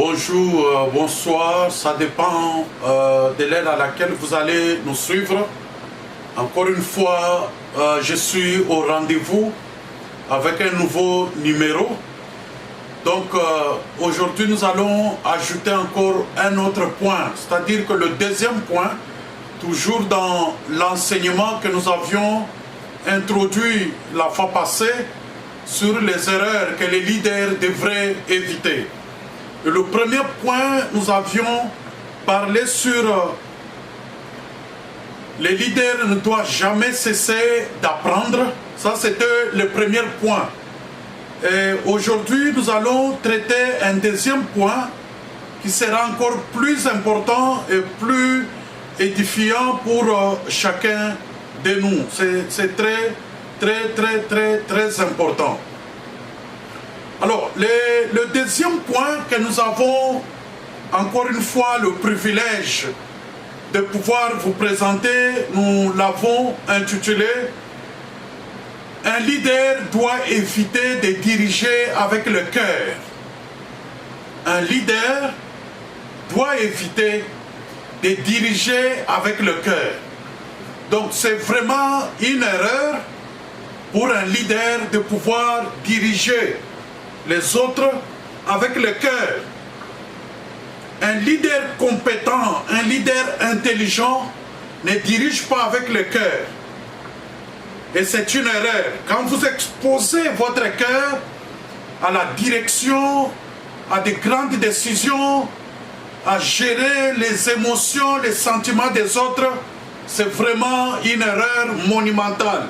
Bonjour, bonsoir, ça dépend de l'heure à laquelle vous allez nous suivre. Encore une fois, je suis au rendez-vous avec un nouveau numéro. Donc aujourd'hui nous allons ajouter encore un autre point, c'est-à-dire que le deuxième point, toujours dans l'enseignement que nous avions introduit la fois passée sur les erreurs que les leaders devraient éviter. Et le premier point, nous avions parlé sur les leaders ne doivent jamais cesser d'apprendre. Ça, c'était le premier point. Et aujourd'hui, nous allons traiter un deuxième point qui sera encore plus important et plus édifiant pour chacun de nous. C'est très important. Alors, le deuxième point que nous avons encore une fois le privilège de pouvoir vous présenter, nous l'avons intitulé « Un leader doit éviter de diriger avec le cœur ». Un leader doit éviter de diriger avec le cœur. Donc c'est vraiment une erreur pour un leader de pouvoir diriger les autres avec le cœur. Un leader compétent, un leader intelligent ne dirige pas avec le cœur. Et c'est une erreur. Quand vous exposez votre cœur à la direction, à de grandes décisions, à gérer les émotions, les sentiments des autres, c'est vraiment une erreur monumentale.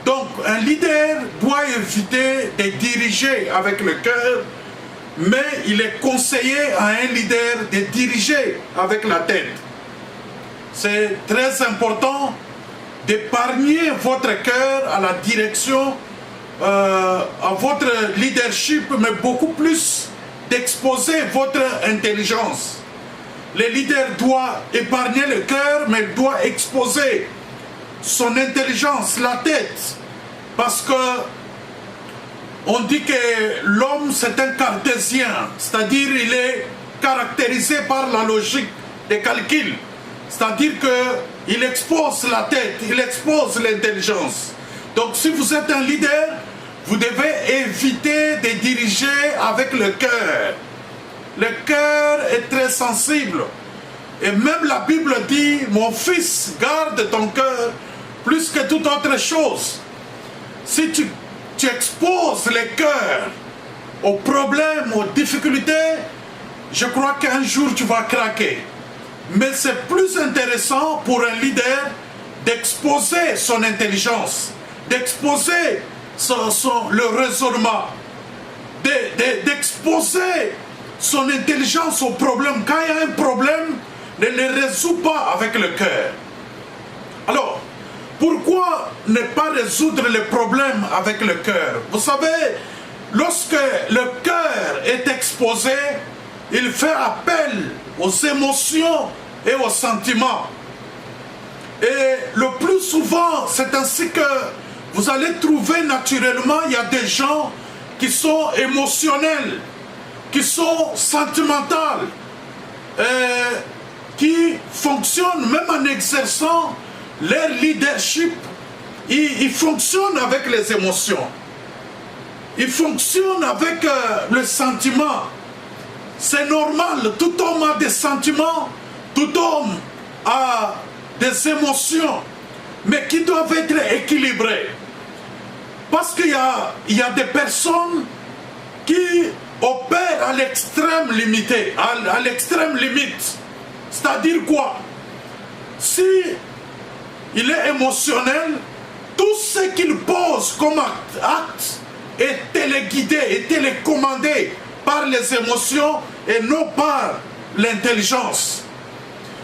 Donc, un leader doit éviter de diriger avec le cœur, mais il est conseillé à un leader de diriger avec la tête. C'est très important d'épargner votre cœur à la direction, à votre leadership, mais beaucoup plus d'exposer votre intelligence. Le leader doit épargner le cœur, mais il doit exposer son intelligence, la tête, parce que on dit que l'homme c'est un cartésien, c'est-à-dire il est caractérisé par la logique des calculs, c'est-à-dire qu'il expose la tête, il expose l'intelligence. Donc si vous êtes un leader, vous devez éviter de diriger avec le cœur. Le cœur est très sensible. Et même la Bible dit, mon fils, garde ton cœur plus que toute autre chose. Si tu exposes le cœur aux problèmes, aux difficultés, je crois qu'un jour tu vas craquer. Mais c'est plus intéressant pour un leader d'exposer son intelligence, d'exposer le raisonnement, d'exposer son intelligence aux problèmes. Quand il y a un problème, ne le résout pas avec le cœur. Alors, pourquoi ne pas résoudre les problèmes avec le cœur? Vous savez, lorsque le cœur est exposé, il fait appel aux émotions et aux sentiments. Et le plus souvent, c'est ainsi que vous allez trouver naturellement, il y a des gens qui sont émotionnels, qui sont sentimentaux, qui fonctionnent même en exerçant leur leadership, ils fonctionnent avec les émotions. Ils fonctionnent avec le sentiment. C'est normal, tout homme a des sentiments, tout homme a des émotions, mais qui doivent être équilibrées. Parce qu'il y a des personnes qui opèrent à l'extrême limité, à l'extrême limite. C'est-à-dire quoi? Si il est émotionnel, tout ce qu'il pose comme acte est téléguidé, est télécommandé par les émotions et non par l'intelligence.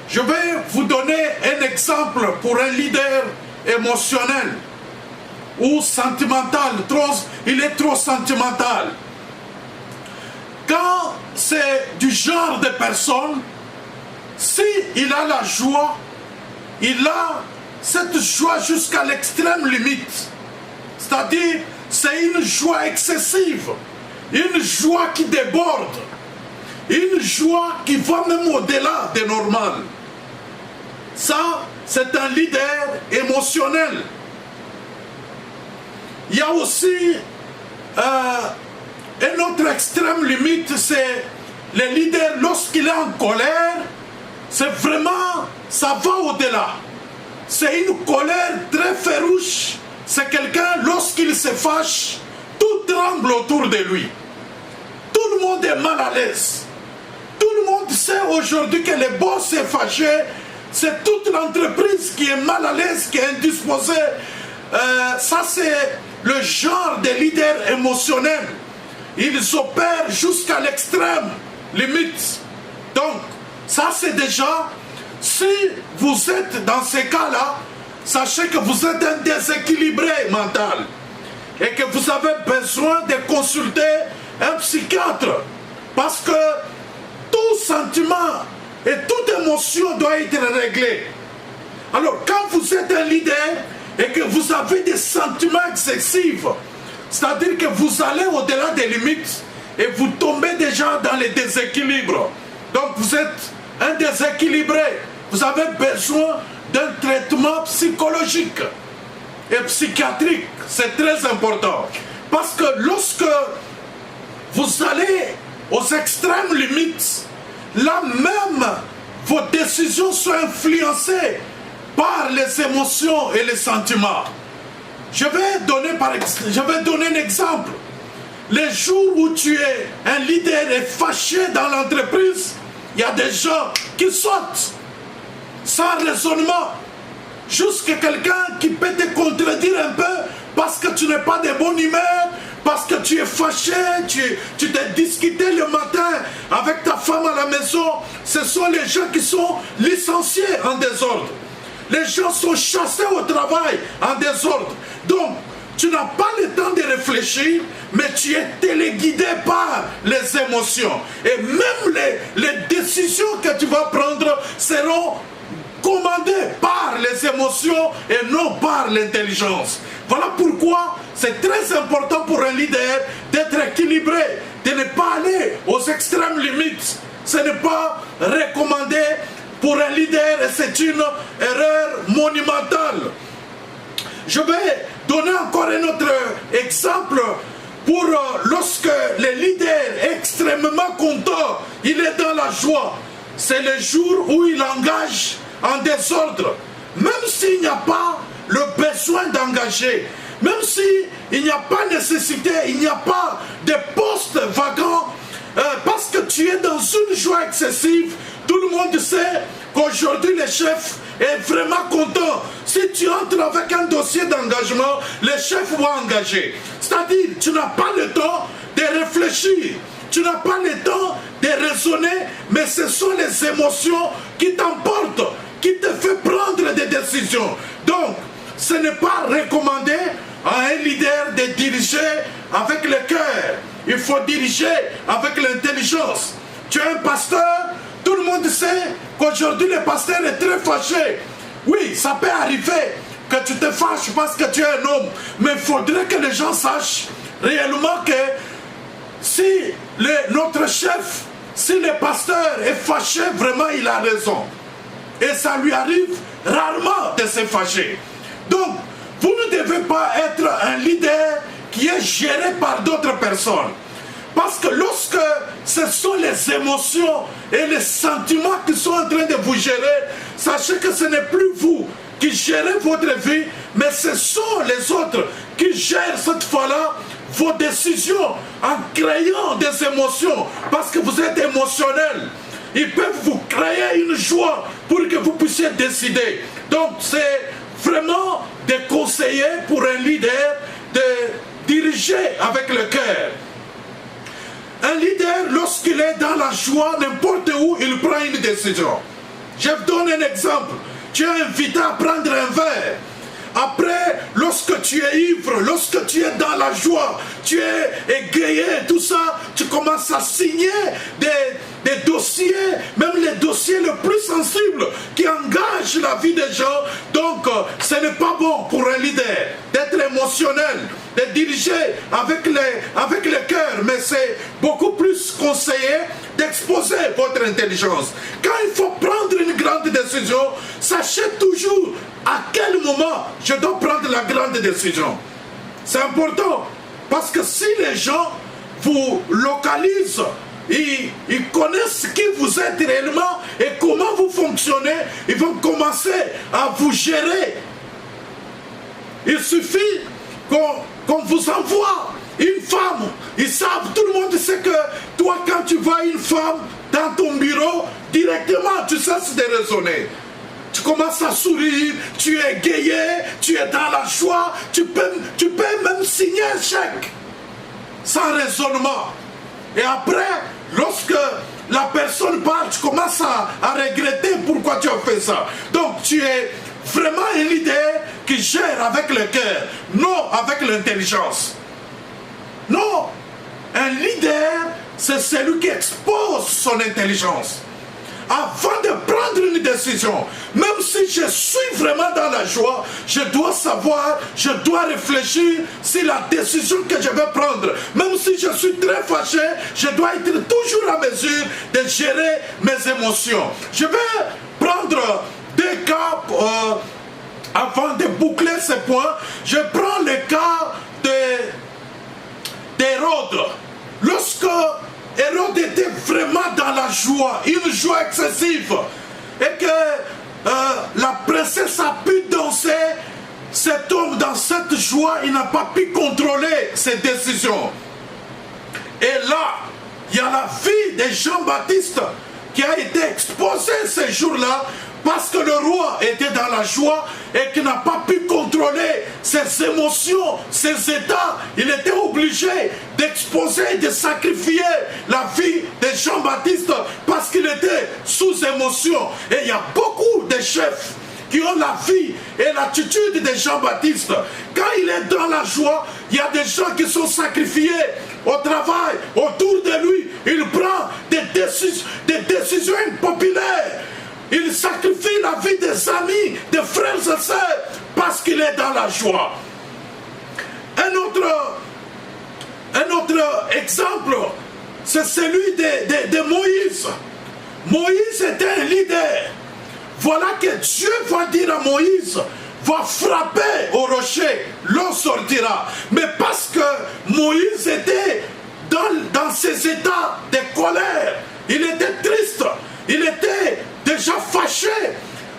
Je vais vous donner un exemple pour un leader émotionnel ou sentimental. Il est trop sentimental. Quand c'est du genre de personne, s'il a la joie, il a cette joie jusqu'à l'extrême limite. C'est-à-dire, c'est une joie excessive, une joie qui déborde. une joie qui va même au-delà des normales. Ça, c'est un leader émotionnel. Il y a aussi un autre extrême limite, c'est le leader, lorsqu'il est en colère, c'est vraiment, ça va au-delà. C'est une colère très farouche. C'est quelqu'un, lorsqu'il se fâche, tout tremble autour de lui. Tout le monde est mal à l'aise. Tout le monde sait aujourd'hui que le boss est fâché. C'est toute l'entreprise qui est mal à l'aise, qui est indisposée. Ça, c'est le genre de leader émotionnel. Ils opèrent jusqu'à l'extrême limite. Donc, ça, c'est déjà, si vous êtes dans ces cas-là, sachez que vous êtes un déséquilibré mental et que vous avez besoin de consulter un psychiatre, parce que tout sentiment et toute émotion doit être réglée. Alors, quand vous êtes un leader et que vous avez des sentiments excessifs, c'est-à-dire que vous allez au-delà des limites et vous tombez déjà dans les déséquilibres. Donc, vous êtes un déséquilibré. Vous avez besoin d'un traitement psychologique et psychiatrique. C'est très important. Parce que lorsque vous allez aux extrêmes limites, là même, vos décisions sont influencées par les émotions et les sentiments. Je vais donner un exemple. Les jours où tu es un leader et fâché dans l'entreprise, il y a des gens qui sautent sans raisonnement. Jusqu'à quelqu'un qui peut te contredire un peu parce que tu n'es pas de bonne humeur, parce que tu es fâché, tu t'es discuté le matin avec ta femme à la maison. Ce sont les gens qui sont licenciés en désordre. Les gens sont chassés au travail en désordre. Donc, tu n'as pas le temps de réfléchir, mais tu es téléguidé par les émotions. Et même les décisions que tu vas prendre seront commandées par les émotions et non par l'intelligence. Voilà pourquoi c'est très important pour un leader d'être équilibré, de ne pas aller aux extrêmes limites. Ce n'est pas recommandé pour un leader et c'est une erreur monumentale. Je vais donner encore un autre exemple pour lorsque le leader est extrêmement content, il est dans la joie. C'est le jour où il engage en désordre. Même s'il n'y a pas le besoin d'engager, même s'il n'y a pas nécessité, il n'y a pas de poste vacant, parce que tu es dans une joie excessive, tout le monde sait qu'aujourd'hui le chef est vraiment content. Si tu entres avec un dossier d'engagement, le chef va engager. C'est-à-dire, tu n'as pas le temps de réfléchir, tu n'as pas le temps de raisonner, mais ce sont les émotions qui t'emportent, qui te font prendre des décisions. Donc, ce n'est pas recommandé à un leader de diriger avec le cœur. Il faut diriger avec l'intelligence. Tu es un pasteur, tout le monde sait qu'aujourd'hui le pasteur est très fâché. Oui, ça peut arriver que tu te fâches parce que tu es un homme, mais il faudrait que les gens sachent réellement que si notre chef, si le pasteur est fâché, vraiment il a raison. Et ça lui arrive rarement de se fâcher. Donc, vous ne devez pas être un leader qui est géré par d'autres personnes. Parce que lorsque ce sont les émotions et les sentiments qui sont en train de vous gérer, sachez que ce n'est plus vous qui gérez votre vie, mais ce sont les autres qui gèrent cette fois-là vos décisions en créant des émotions. Parce que vous êtes émotionnel. Ils peuvent vous créer une joie pour que vous puissiez décider. Donc c'est vraiment de conseiller pour un leader de diriger avec le cœur. Un leader, lorsqu'il est dans la joie, n'importe où, il prend une décision. Je vous donne un exemple. Tu es invité à prendre un verre. Après, lorsque tu es ivre, lorsque tu es dans la joie, tu es égayé, tout ça, tu commences à signer des dossiers, même les dossiers les plus sensibles qui engagent la vie des gens. Donc, ce n'est pas bon pour un leader d'être émotionnel, de diriger avec le cœur, mais c'est beaucoup plus conseillé exposer votre intelligence. Quand il faut prendre une grande décision, sachez toujours à quel moment je dois prendre la grande décision. C'est important, parce que si les gens vous localisent, ils connaissent qui vous êtes réellement et comment vous fonctionnez, ils vont commencer à vous gérer. Il suffit qu'on vous envoie une femme. Ils savent, tout le monde sait que toi, quand tu vois une femme dans ton bureau, directement tu cesses de raisonner. Tu commences à sourire, tu es gayé, tu es dans la joie, tu peux même signer un chèque sans raisonnement. Et après, lorsque la personne parle, tu commences à regretter pourquoi tu as fait ça. Donc tu es vraiment un leader qui gère avec le cœur, non avec l'intelligence. Non, un leader, c'est celui qui expose son intelligence. Avant de prendre une décision, même si je suis vraiment dans la joie, je dois savoir, je dois réfléchir si la décision que je vais prendre, même si je suis très fâché, je dois être toujours en mesure de gérer mes émotions. Je vais prendre deux cas avant de boucler ce point. Je prends le cas d'Hérode. Lorsque Hérode était vraiment dans la joie, une joie excessive, et que la princesse a pu danser, cet homme dans cette joie, il n'a pas pu contrôler ses décisions. Et là, il y a la vie de Jean-Baptiste qui a été exposée ce jour-là, parce que le roi était dans la joie et qu'il n'a pas pu contrôler ses émotions, ses états. Il était obligé d'exposer, de sacrifier la vie de Jean-Baptiste parce qu'il était sous émotion. Et il y a beaucoup de chefs qui ont la vie et l'attitude de Jean-Baptiste. Quand il est dans la joie, il y a des gens qui sont sacrifiés au travail, autour de lui. Il prend des décisions impopulaires. Il sacrifie la vie des amis, des frères et sœurs, parce qu'il est dans la joie. Un autre exemple, c'est celui de Moïse. Moïse était un leader. Voilà que Dieu va dire à Moïse, va frapper au rocher, l'eau sortira. Mais parce que Moïse était dans ses états de colère, il était triste, il était déjà fâché.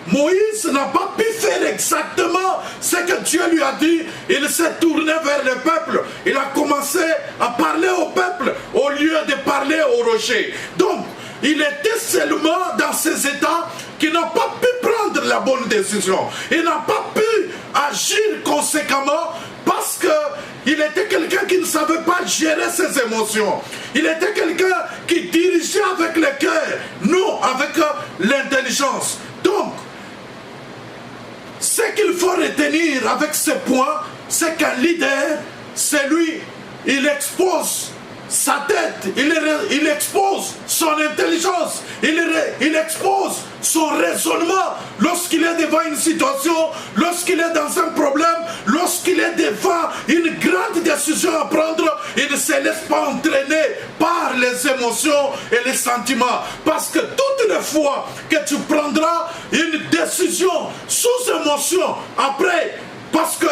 Moïse n'a pas pu faire exactement ce que Dieu lui a dit. Il s'est tourné vers le peuple. Il a commencé à parler au peuple au lieu de parler au rocher. Donc, il était seulement dans ces états qu'il n'a pas pu prendre la bonne décision. Il n'a pas pu agir conséquemment parce qu'il était quelqu'un qui ne savait pas gérer ses émotions. Il était quelqu'un qui dirigeait avec le cœur, non avec l'intelligence. Donc, ce qu'il faut retenir avec ce point, c'est qu'un leader, c'est lui, il expose sa tête, il expose son intelligence, il expose son raisonnement lorsqu'il est devant une situation, lorsqu'il est dans un problème, lorsqu'il est devant une grande décision à prendre. Il ne se laisse pas entraîner par les émotions et les sentiments, parce que toutes les fois que tu prendras une décision sous émotion, après, parce que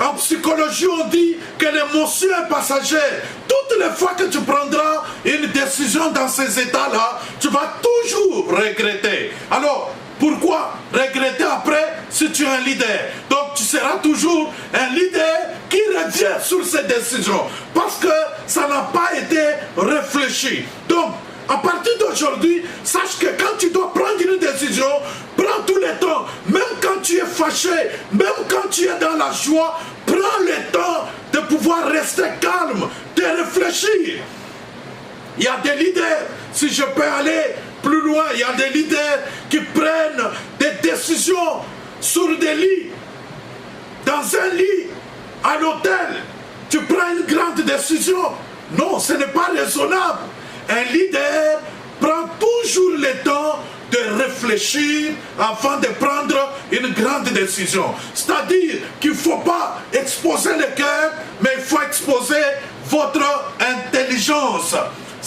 en psychologie, on dit que l'émotion est passagère. Toutes les fois que tu prendras une décision dans ces états-là, tu vas toujours regretter. Alors, pourquoi regretter après si tu es un leader? Donc, tu seras toujours un leader qui revient sur ces décisions parce que ça n'a pas été réfléchi. Donc, à partir d'aujourd'hui, sache que quand tu dois prendre une décision, prends tout le temps. Même quand tu es fâché, même quand tu es dans la joie, prends le temps de pouvoir rester calme, de réfléchir. Il y a des leaders, si je peux aller plus loin, il y a des leaders qui prennent des décisions sur des lits, dans un lit, à l'hôtel. Tu prends une grande décision. Non, ce n'est pas raisonnable. Un leader prend toujours le temps de réfléchir avant de prendre une grande décision. C'est-à-dire qu'il ne faut pas exposer le cœur, mais il faut exposer votre intelligence.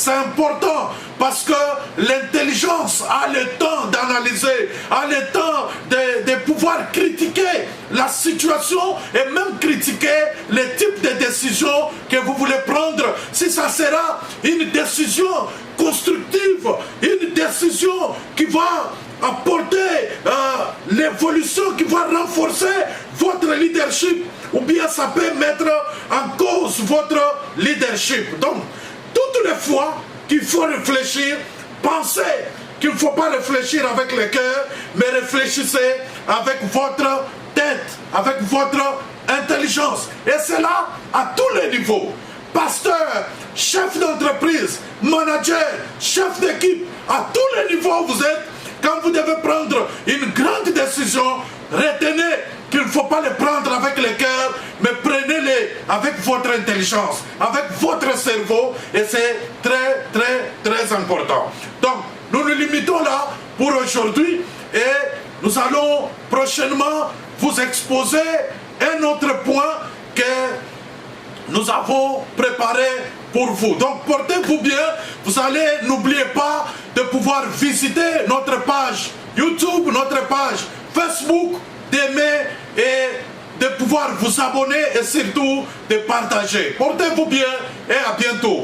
c'est important parce que l'intelligence a le temps d'analyser, a le temps de pouvoir critiquer la situation et même critiquer les types de décisions que vous voulez prendre. Si ça sera une décision constructive, une décision qui va apporter l'évolution, qui va renforcer votre leadership, ou bien ça peut mettre en cause votre leadership. Donc, toutes les fois qu'il faut réfléchir, pensez qu'il ne faut pas réfléchir avec le cœur, mais réfléchissez avec votre tête, avec votre intelligence. Et cela à tous les niveaux. Pasteur, chef d'entreprise, manager, chef d'équipe, à tous les niveaux où vous êtes, quand vous devez prendre une grande décision, retenez qu'il ne faut pas le prendre avec le cœur, mais prenez-les avec votre intelligence, avec votre cerveau, et c'est très, très, très important. Donc, nous nous limitons là pour aujourd'hui, et nous allons prochainement vous exposer un autre point que nous avons préparé pour vous. Donc portez-vous bien, vous allez, n'oubliez pas de pouvoir visiter notre page YouTube, notre page Facebook, d'aimer et de pouvoir vous abonner et surtout de partager. Portez-vous bien et à bientôt.